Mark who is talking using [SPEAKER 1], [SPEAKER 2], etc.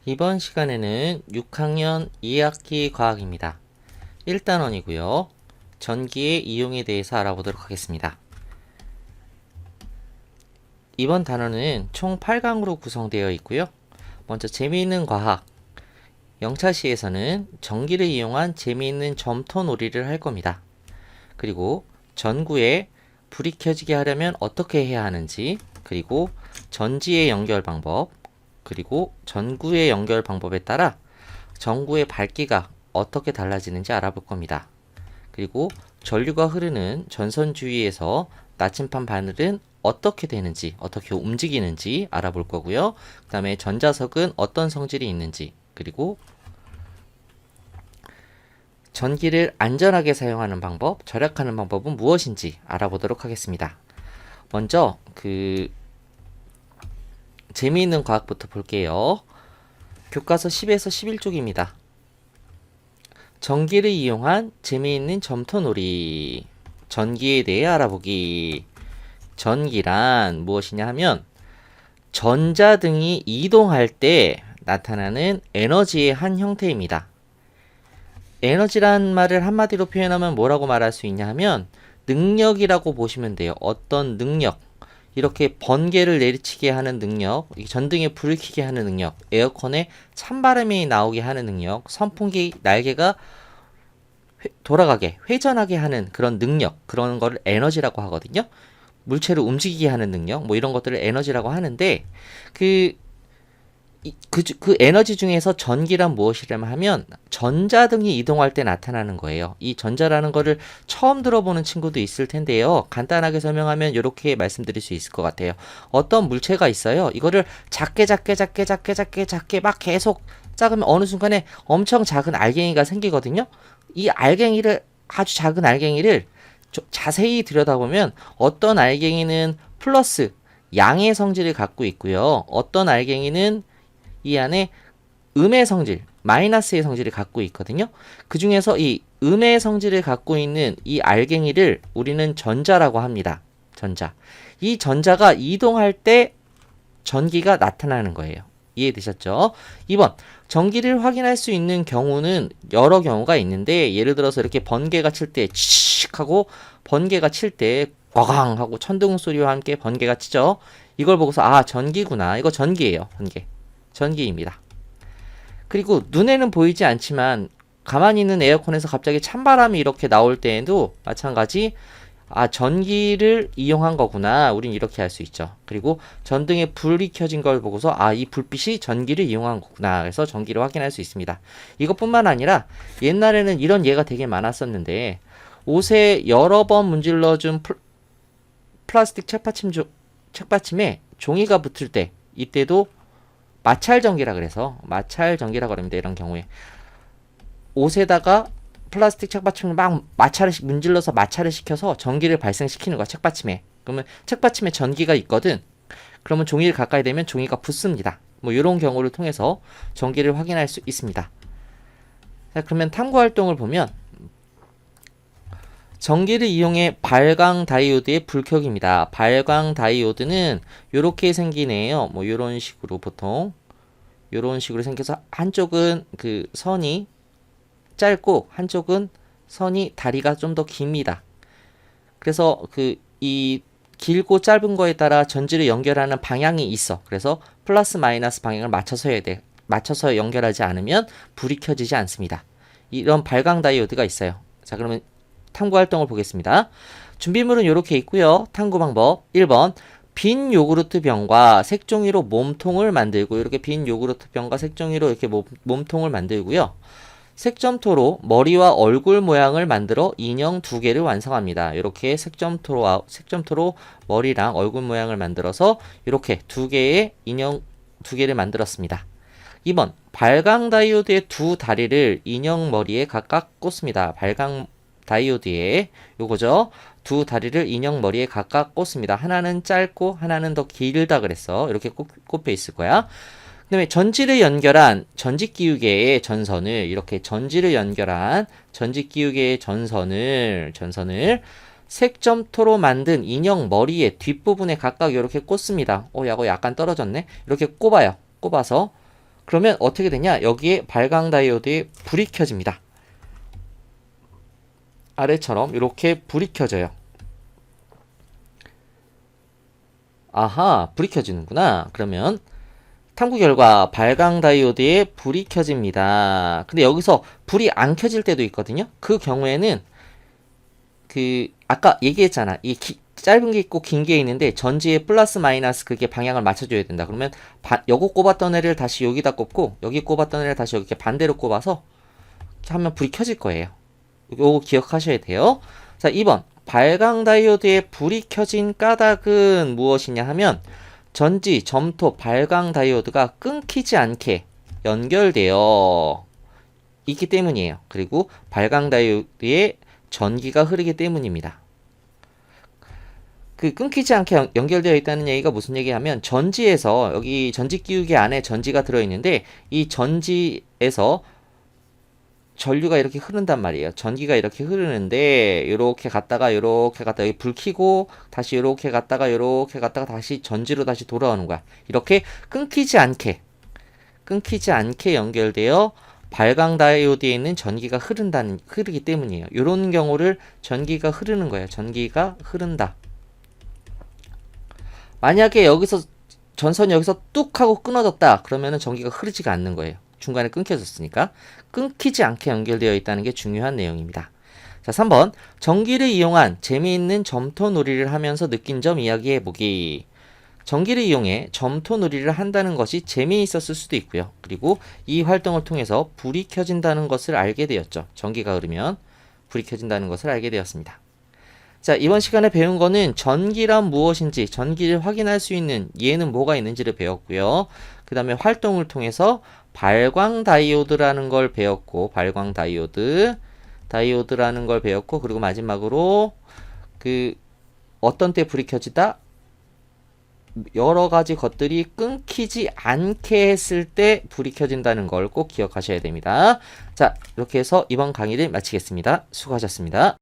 [SPEAKER 1] 이번 시간에는 6학년 2학기 과학입니다. 1단원이고요. 전기의 이용에 대해서 알아보도록 하겠습니다. 이번 단원은 총 8강으로 구성되어 있고요. 먼저 재미있는 과학, 영차시에서는 전기를 이용한 재미있는 점토놀이를 할 겁니다. 그리고 전구에 불이 켜지게 하려면 어떻게 해야 하는지, 그리고 전지의 연결 방법, 그리고 전구의 연결 방법에 따라 전구의 밝기가 어떻게 달라지는지 알아볼 겁니다. 그리고 전류가 흐르는 전선 주위에서 나침반 바늘은 어떻게 되는지, 어떻게 움직이는지 알아볼 거고요. 그 다음에 전자석은 어떤 성질이 있는지, 그리고 전기를 안전하게 사용하는 방법, 절약하는 방법은 무엇인지 알아보도록 하겠습니다. 먼저 재미있는 과학부터 볼게요. 교과서 10에서 11쪽입니다. 전기를 이용한 재미있는 점토놀이. 전기에 대해 알아보기. 전기란 무엇이냐 하면 전자등이 이동할 때 나타나는 에너지의 한 형태입니다. 에너지란 말을 한마디로 표현하면 뭐라고 말할 수 있냐 하면 능력이라고 보시면 돼요. 어떤 능력, 이렇게 번개를 내리치게 하는 능력, 전등에 불을 켜게 하는 능력, 에어컨에 찬바람이 나오게 하는 능력, 선풍기 날개가 돌아가게, 회전하게 하는 그런 능력, 그런 거를 에너지라고 하거든요. 물체를 움직이게 하는 능력, 뭐 이런 것들을 에너지라고 하는데, 그 에너지 중에서 전기란 무엇이라면 하면 전자등이 이동할 때 나타나는 거예요. 이 전자라는 거를 처음 들어보는 친구도 있을 텐데요. 간단하게 설명하면 이렇게 말씀드릴 수 있을 것 같아요. 어떤 물체가 있어요. 이거를 작게 막 계속 작으면 어느 순간에 엄청 작은 알갱이가 생기거든요. 이 알갱이를, 아주 작은 알갱이를 자세히 들여다보면 어떤 알갱이는 플러스 양의 성질을 갖고 있고요. 어떤 알갱이는 이 안에 음의 성질, 마이너스의 성질을 갖고 있거든요. 그 중에서 이 음의 성질을 갖고 있는 이 알갱이를 우리는 전자라고 합니다. 전자. 이 전자가 이동할 때 전기가 나타나는 거예요. 이해되셨죠? 2번. 전기를 확인할 수 있는 경우는 여러 경우가 있는데, 예를 들어서 이렇게 번개가 칠 때 치익 하고 번개가 칠 때 꽝 하고 천둥 소리와 함께 번개가 치죠. 이걸 보고서 아, 전기구나. 이거 전기예요. 전기입니다. 그리고 눈에는 보이지 않지만 가만히 있는 에어컨에서 갑자기 찬바람이 이렇게 나올 때에도 마찬가지, 아, 전기를 이용한 거구나. 우린 이렇게 할 수 있죠. 그리고 전등에 불이 켜진 걸 보고서 아, 이 불빛이 전기를 이용한 거구나. 그래서 전기를 확인할 수 있습니다. 이것뿐만 아니라 옛날에는 이런 예가 되게 많았었는데, 옷에 여러 번 문질러준 플라스틱 책받침에 종이가 붙을 때, 이때도 마찰전기라 그래서 마찰전기라고 합니다. 이런 경우에 옷에다가 플라스틱 책받침을 막 문질러서 마찰을 시켜서 전기를 발생시키는 거야. 책받침에. 그러면 책받침에 전기가 있거든. 그러면 종이를 가까이 대면 종이가 붙습니다. 뭐 이런 경우를 통해서 전기를 확인할 수 있습니다. 자, 그러면 탐구 활동을 보면 전기를 이용해 발광 다이오드의 불켜기입니다. 발광 다이오드는 이렇게 생기네요. 뭐 이런 식으로 보통 이런 식으로 생겨서 한쪽은 그 선이 짧고 한쪽은 선이 다리가 좀 더 깁니다. 그래서 이 길고 짧은 거에 따라 전지를 연결하는 방향이 있어. 그래서 플러스 마이너스 방향을 맞춰서 해야 돼. 맞춰서 연결하지 않으면 불이 켜지지 않습니다. 이런 발광 다이오드가 있어요. 자, 그러면 탐구 활동을 보겠습니다. 준비물은 이렇게 있고요. 탐구 방법 1번. 빈 요구르트 병과 색종이로 몸통을 만들고, 이렇게 빈 요구르트 병과 색종이로 이렇게 몸통을 만들고요. 색점토로 머리와 얼굴 모양을 만들어 인형 2개를 완성합니다. 이렇게 색점토로 머리랑 얼굴 모양을 만들어서 이렇게 2개의 인형 2개를 만들었습니다. 2번. 발광 다이오드의 2 다리를 인형 머리에 각각 꽂습니다. 발광 다이오드에 요거죠. 2 다리를 인형 머리에 각각 꽂습니다. 하나는 짧고 하나는 더 길다 그랬어. 이렇게 꼽혀 있을 거야. 그 다음에 전지를 연결한 전지기우개의 전선을, 이렇게 전지를 연결한 전지기우개의 전선을 색점토로 만든 인형 머리의 뒷부분에 각각 이렇게 꽂습니다. 야거 약간 떨어졌네. 이렇게 꼽아요. 꼽아서 그러면 어떻게 되냐? 여기에 발광 다이오드에 불이 켜집니다. 아래처럼 이렇게 불이 켜져요. 아하, 불이 켜지는구나. 그러면 탐구 결과 발광 다이오드에 불이 켜집니다. 근데 여기서 불이 안 켜질 때도 있거든요. 그 경우에는 아까 얘기했잖아. 짧은 게 있고 긴 게 있는데 전지의 플러스 마이너스 그게 방향을 맞춰줘야 된다. 그러면 요거 꼽았던 애를 다시 여기다 꼽고 여기 꼽았던 애를 다시 여기 반대로 꼽아서 하면 불이 켜질 거예요. 요거 기억하셔야 돼요. 자, 2번. 발광 다이오드에 불이 켜진 까닭은 무엇이냐 하면 전지, 점토, 발광 다이오드가 끊기지 않게 연결되어 있기 때문이에요. 그리고 발광 다이오드에 전기가 흐르기 때문입니다. 끊기지 않게 연결되어 있다는 얘기가 무슨 얘기하면 전지에서 여기 전지 끼우기 안에 전지가 들어있는데 이 전지에서 전류가 이렇게 흐른단 말이에요. 전기가 이렇게 흐르는데 이렇게 갔다가 여기 불 켜고 다시 이렇게 갔다가 다시 전지로 다시 돌아오는 거야. 이렇게 끊기지 않게 연결되어 발광 다이오드에 있는 전기가 흐르기 때문이에요. 이런 경우를 전기가 흐르는 거예요. 전기가 흐른다. 만약에 여기서 전선이 여기서 뚝 하고 끊어졌다. 그러면은 전기가 흐르지가 않는 거예요. 중간에 끊겨졌으니까. 끊기지 않게 연결되어 있다는 게 중요한 내용입니다. 자, 3번. 전기를 이용한 재미있는 점토 놀이를 하면서 느낀 점 이야기해보기. 전기를 이용해 점토 놀이를 한다는 것이 재미있었을 수도 있고요. 그리고 이 활동을 통해서 불이 켜진다는 것을 알게 되었죠. 전기가 흐르면 불이 켜진다는 것을 알게 되었습니다. 자, 이번 시간에 배운 거는 전기란 무엇인지, 전기를 확인할 수 있는 얘는 뭐가 있는지를 배웠고요. 그 다음에 활동을 통해서 발광 다이오드라는 걸 배웠고, 발광 다이오드라는 걸 배웠고, 그리고 마지막으로 어떤 때 불이 켜지다? 여러 가지 것들이 끊기지 않게 했을 때 불이 켜진다는 걸 꼭 기억하셔야 됩니다. 자, 이렇게 해서 이번 강의를 마치겠습니다. 수고하셨습니다.